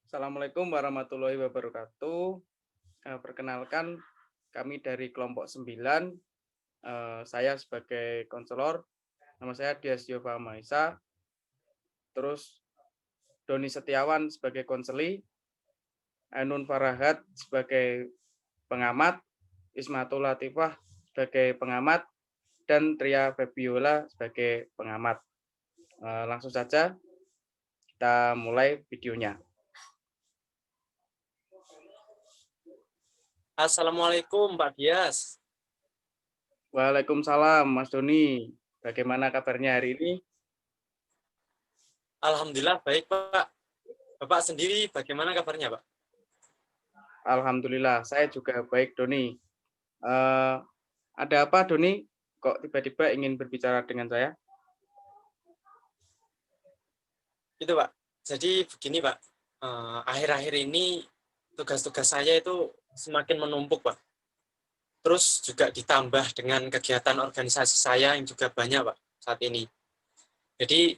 Assalamualaikum warahmatullahi wabarakatuh. Perkenalkan, kami dari kelompok 9. Saya sebagai konselor, nama saya Dias Yova Maisa, terus Doni Setiawan sebagai konseli, Ainun Farahat sebagai pengamat, Ismatul Latifah sebagai pengamat, dan Tria Febiola sebagai pengamat. Langsung saja kita mulai videonya. Assalamualaikum Pak Dias. Waalaikumsalam Mas Doni. Bagaimana kabarnya hari ini? Alhamdulillah baik Pak. Bapak sendiri bagaimana kabarnya Pak? Alhamdulillah, saya juga baik, Doni. Ada apa, Doni? Kok tiba-tiba ingin berbicara dengan saya? Itu Pak. Jadi begini Pak, akhir-akhir ini tugas-tugas saya itu semakin menumpuk Pak. Terus juga ditambah dengan kegiatan organisasi saya yang juga banyak Pak saat ini. Jadi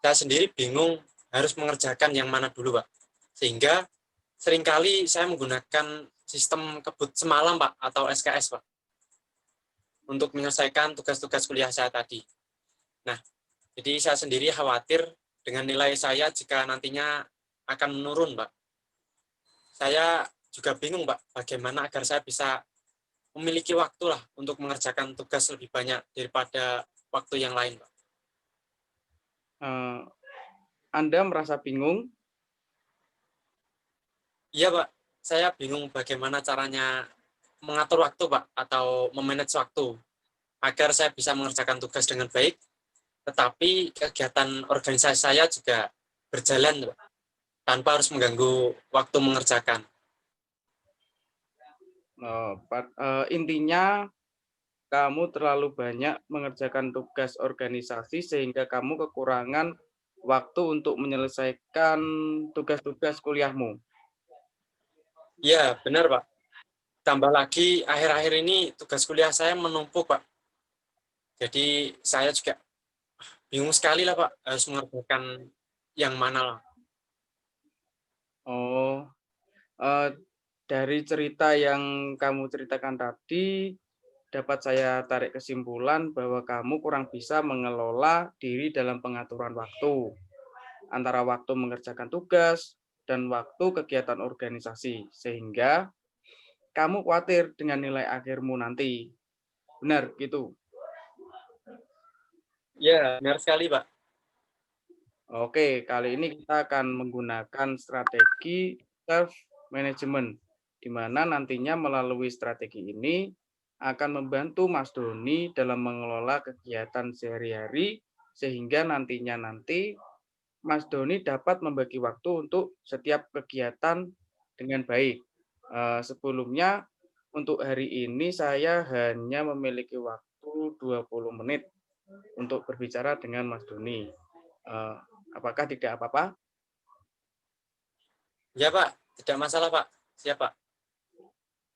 saya sendiri bingung harus mengerjakan yang mana dulu Pak. Sehingga seringkali saya menggunakan sistem kebut semalam Pak atau SKS Pak untuk menyelesaikan tugas-tugas kuliah saya tadi. Nah, jadi saya sendiri khawatir dengan nilai saya jika nantinya akan menurun, Pak. Saya juga bingung, Pak, bagaimana agar saya bisa memiliki waktu lah untuk mengerjakan tugas lebih banyak daripada waktu yang lain, Pak. Anda merasa bingung? Iya, Pak. Saya bingung bagaimana caranya mengatur waktu, Pak, atau memanage waktu agar saya bisa mengerjakan tugas dengan baik, tetapi kegiatan organisasi saya juga berjalan, Pak, tanpa harus mengganggu waktu mengerjakan. Intinya, kamu terlalu banyak mengerjakan tugas organisasi sehingga kamu kekurangan waktu untuk menyelesaikan tugas-tugas kuliahmu. Iya, benar, Pak. Tambah lagi, akhir-akhir ini tugas kuliah saya menumpuk, Pak. Jadi saya juga bingung sekali lah, Pak, harus mengerjakan yang mana lah. Oh, eh, dari cerita yang kamu ceritakan tadi, dapat saya tarik kesimpulan bahwa kamu kurang bisa mengelola diri dalam pengaturan waktu, antara waktu mengerjakan tugas dan waktu kegiatan organisasi, sehingga kamu khawatir dengan nilai akhirmu nanti. Benar, gitu. Iya, benar sekali, Pak. Oke, kali ini kita akan menggunakan strategi self management, di mana nantinya melalui strategi ini akan membantu Mas Doni dalam mengelola kegiatan sehari-hari, sehingga nanti Mas Doni dapat membagi waktu untuk setiap kegiatan dengan baik. Sebelumnya, untuk hari ini saya hanya memiliki waktu 20 menit untuk berbicara dengan Mas Doni. Apakah tidak apa-apa? Iya, Pak. Tidak masalah, Pak. Siap, Pak.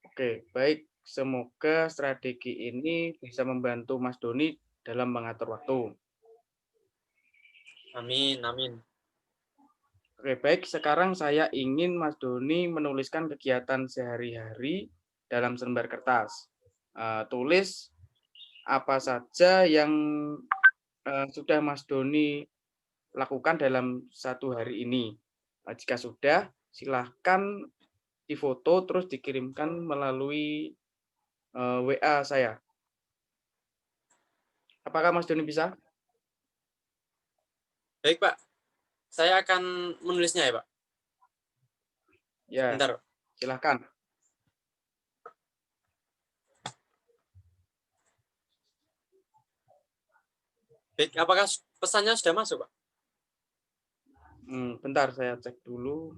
Oke, baik. Semoga strategi ini bisa membantu Mas Doni dalam mengatur waktu. Amin, amin. Oke, baik. Sekarang saya ingin Mas Doni menuliskan kegiatan sehari-hari dalam selembar kertas. Tulis apa saja yang sudah Mas Doni lakukan dalam satu hari ini. Jika sudah, silahkan difoto terus dikirimkan melalui WA saya. Apakah Mas Doni bisa? Baik, Pak. Saya akan menulisnya ya, Pak. Ya, Sebentar. silahkan. Baik, apakah pesannya sudah masuk, Pak? Bentar saya cek dulu.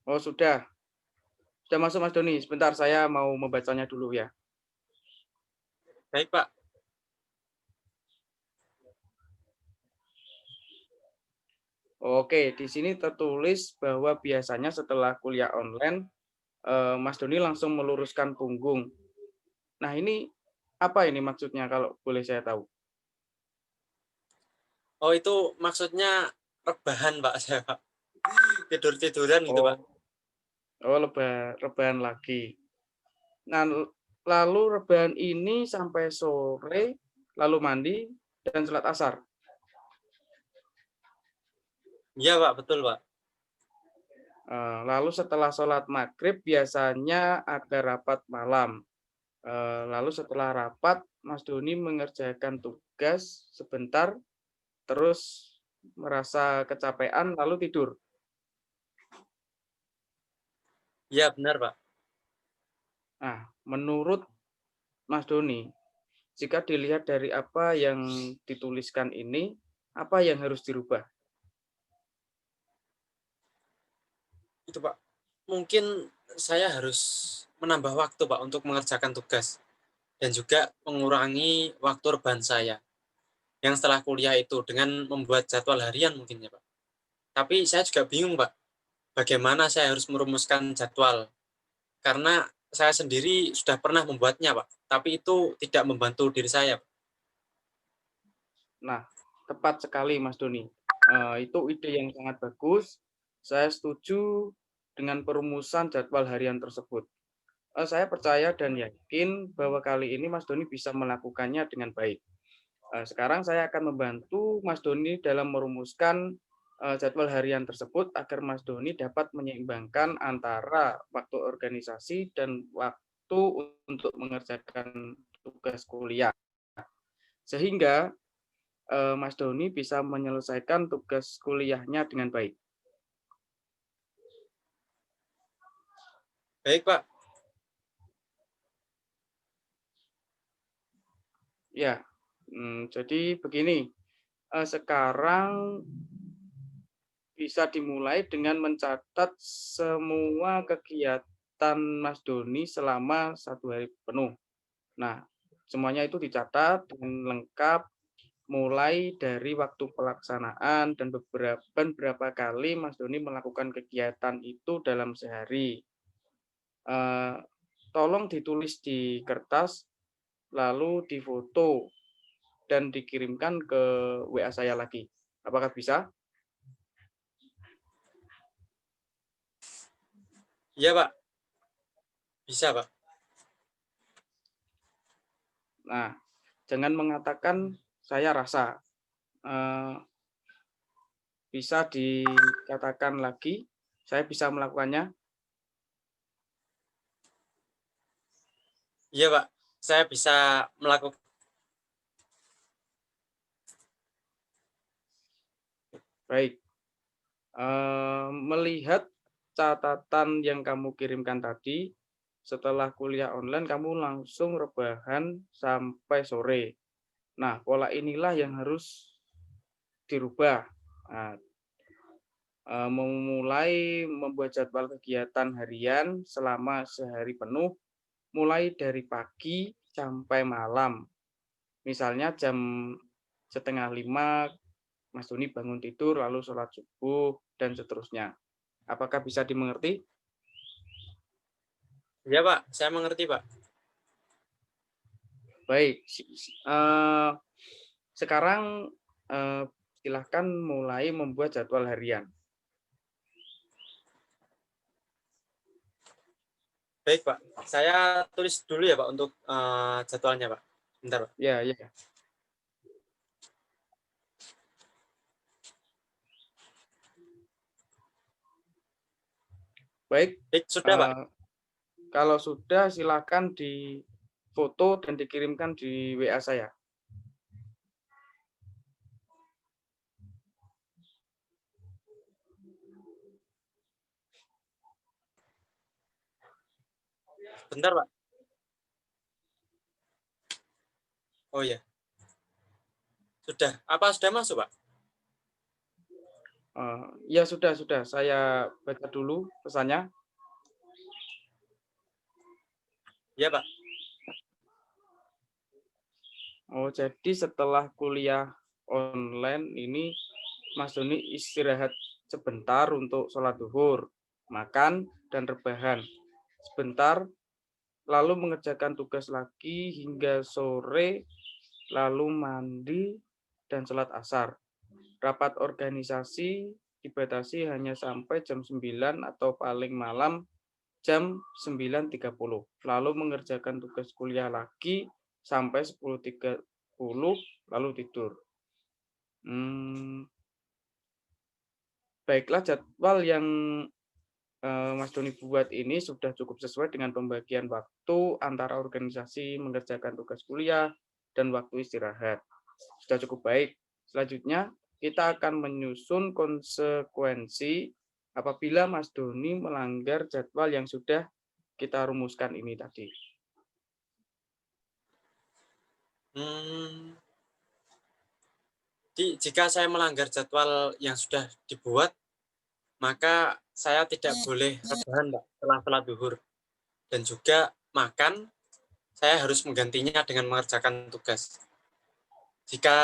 Oh, sudah. Sudah masuk Mas Doni. Sebentar saya mau membacanya dulu ya. Baik, Pak. Oke, di sini tertulis bahwa biasanya setelah kuliah online, Mas Doni langsung meluruskan punggung. Nah, ini apa ini maksudnya kalau boleh saya tahu? Oh, itu maksudnya rebahan, Pak, saya, Pak. Tidur-tiduran gitu, Pak. Oh, oh rebahan lagi. Nah, lalu rebahan ini sampai sore, lalu mandi dan sholat asar. Iya, Pak, betul, Pak. Lalu setelah sholat maghrib biasanya ada rapat malam. Lalu setelah rapat, Mas Doni mengerjakan tugas sebentar, terus merasa kecapean, lalu tidur. Iya, benar, Pak. Nah, menurut Mas Doni, jika dilihat dari apa yang dituliskan ini, apa yang harus dirubah? Itu, Pak. Mungkin saya harus menambah waktu, Pak, untuk mengerjakan tugas dan juga mengurangi waktu rebahan saya yang setelah kuliah itu dengan membuat jadwal harian mungkin ya, Pak. Tapi saya juga bingung, Pak, bagaimana saya harus merumuskan jadwal. Karena saya sendiri sudah pernah membuatnya, Pak, tapi itu tidak membantu diri saya, Pak. Nah, tepat sekali Mas Doni. Itu ide yang sangat bagus. Saya setuju dengan perumusan jadwal harian tersebut. Saya percaya dan yakin bahwa kali ini Mas Doni bisa melakukannya dengan baik. Sekarang saya akan membantu Mas Doni dalam merumuskan jadwal harian tersebut agar Mas Doni dapat menyeimbangkan antara waktu organisasi dan waktu untuk mengerjakan tugas kuliah. Sehingga Mas Doni bisa menyelesaikan tugas kuliahnya dengan baik. Baik, Pak. Ya, jadi begini, sekarang bisa dimulai dengan mencatat semua kegiatan Mas Doni selama 1 hari penuh. Nah, semuanya itu dicatat dengan lengkap, mulai dari waktu pelaksanaan dan beberapa kali Mas Doni melakukan kegiatan itu dalam sehari. Eh, Tolong ditulis di kertas, lalu difoto dan dikirimkan ke WA saya lagi. Apakah bisa? Iya, Pak. Bisa, Pak. Nah, jangan mengatakan saya rasa. Eh, Bisa dikatakan lagi, saya bisa melakukannya. Iya, Pak. Saya bisa melakukan. Baik. Melihat catatan yang kamu kirimkan tadi, setelah kuliah online kamu langsung rebahan sampai sore. Nah, pola inilah yang harus dirubah. Nah, memulai membuat jadwal kegiatan harian selama sehari penuh, mulai dari pagi sampai malam. Misalnya jam setengah 5, Mas Doni bangun tidur, lalu sholat subuh, dan seterusnya. Apakah bisa dimengerti? Iya, Pak. Saya mengerti, Pak. Baik, sekarang silahkan mulai membuat jadwal harian. Baik, Pak. Saya tulis dulu ya, Pak, untuk jadwalnya, Pak. Bentar, Pak. Ya, ya. Baik, Baik, sudah, Pak. kalau sudah silakan difoto dan dikirimkan di WA saya. Bentar, Pak. Oh iya. Sudah. Apa sudah masuk, Pak? Ya sudah, saya baca dulu pesannya. Iya, Pak. Oh, jadi setelah kuliah online ini Mas Doni istirahat sebentar untuk sholat duhur, makan, dan rebahan. Sebentar, lalu mengerjakan tugas lagi hingga sore, lalu mandi dan sholat asar. Rapat organisasi dibatasi hanya sampai jam 9 atau paling malam jam 9.30. Lalu mengerjakan tugas kuliah lagi sampai 10.30, lalu tidur. Baiklah, jadwal yang Mas Doni buat ini sudah cukup sesuai dengan pembagian waktu antara organisasi, mengerjakan tugas kuliah, dan waktu istirahat. Sudah cukup baik. Selanjutnya, kita akan menyusun konsekuensi apabila Mas Doni melanggar jadwal yang sudah kita rumuskan ini tadi. Jika saya melanggar jadwal yang sudah dibuat, maka saya tidak boleh rebahan, Pak, setelah sholat zuhur. Dan juga makan, saya harus menggantinya dengan mengerjakan tugas. Jika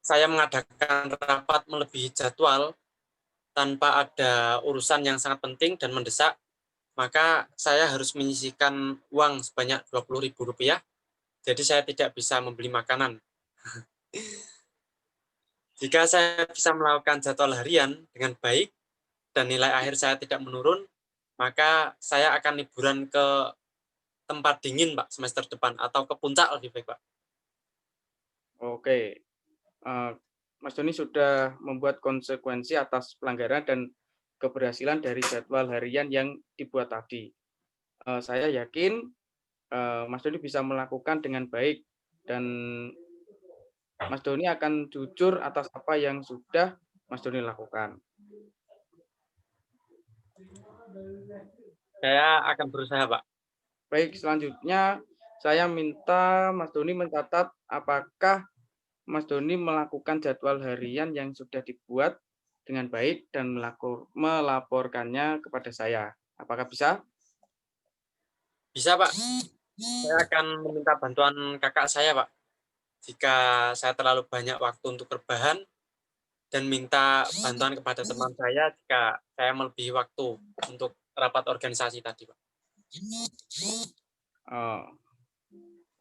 saya mengadakan rapat melebihi jadwal tanpa ada urusan yang sangat penting dan mendesak, maka saya harus menyisihkan uang sebanyak Rp20.000. Jadi saya tidak bisa membeli makanan. Jika saya bisa melakukan jadwal harian dengan baik dan nilai akhir saya tidak menurun, maka saya akan liburan ke tempat dingin, Pak, semester depan, atau ke puncak lebih baik, Pak. Oke, Mas Doni sudah membuat konsekuensi atas pelanggaran dan keberhasilan dari jadwal harian yang dibuat tadi. Saya yakin Mas Doni bisa melakukan dengan baik dan Mas Doni akan jujur atas apa yang sudah Mas Doni lakukan. Saya akan berusaha, Pak. Baik, selanjutnya saya minta Mas Doni mencatat apakah Mas Doni melakukan jadwal harian yang sudah dibuat dengan baik dan melaporkannya kepada saya. Apakah bisa? Bisa, Pak. Saya akan meminta bantuan kakak saya, Pak. Jika saya terlalu banyak waktu untuk rebahan, dan minta bantuan kepada teman saya jika saya melebihi waktu untuk rapat organisasi tadi, Pak. Oh,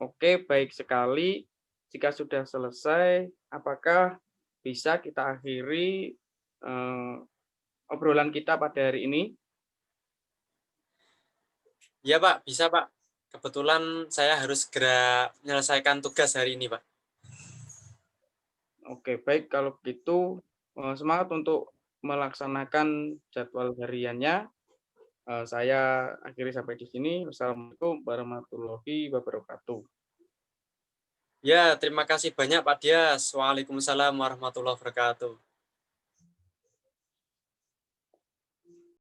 oke, baik sekali. Jika sudah selesai, apakah bisa kita akhiri obrolan kita pada hari ini? Iya, Pak, bisa, Pak. Kebetulan saya harus segera menyelesaikan tugas hari ini, Pak. Oke, baik kalau begitu semangat untuk melaksanakan jadwal hariannya. Saya akhiri sampai di sini. Wassalamualaikum warahmatullahi wabarakatuh. Ya, terima kasih banyak, Pak Dias. Waalaikumsalam warahmatullahi wabarakatuh.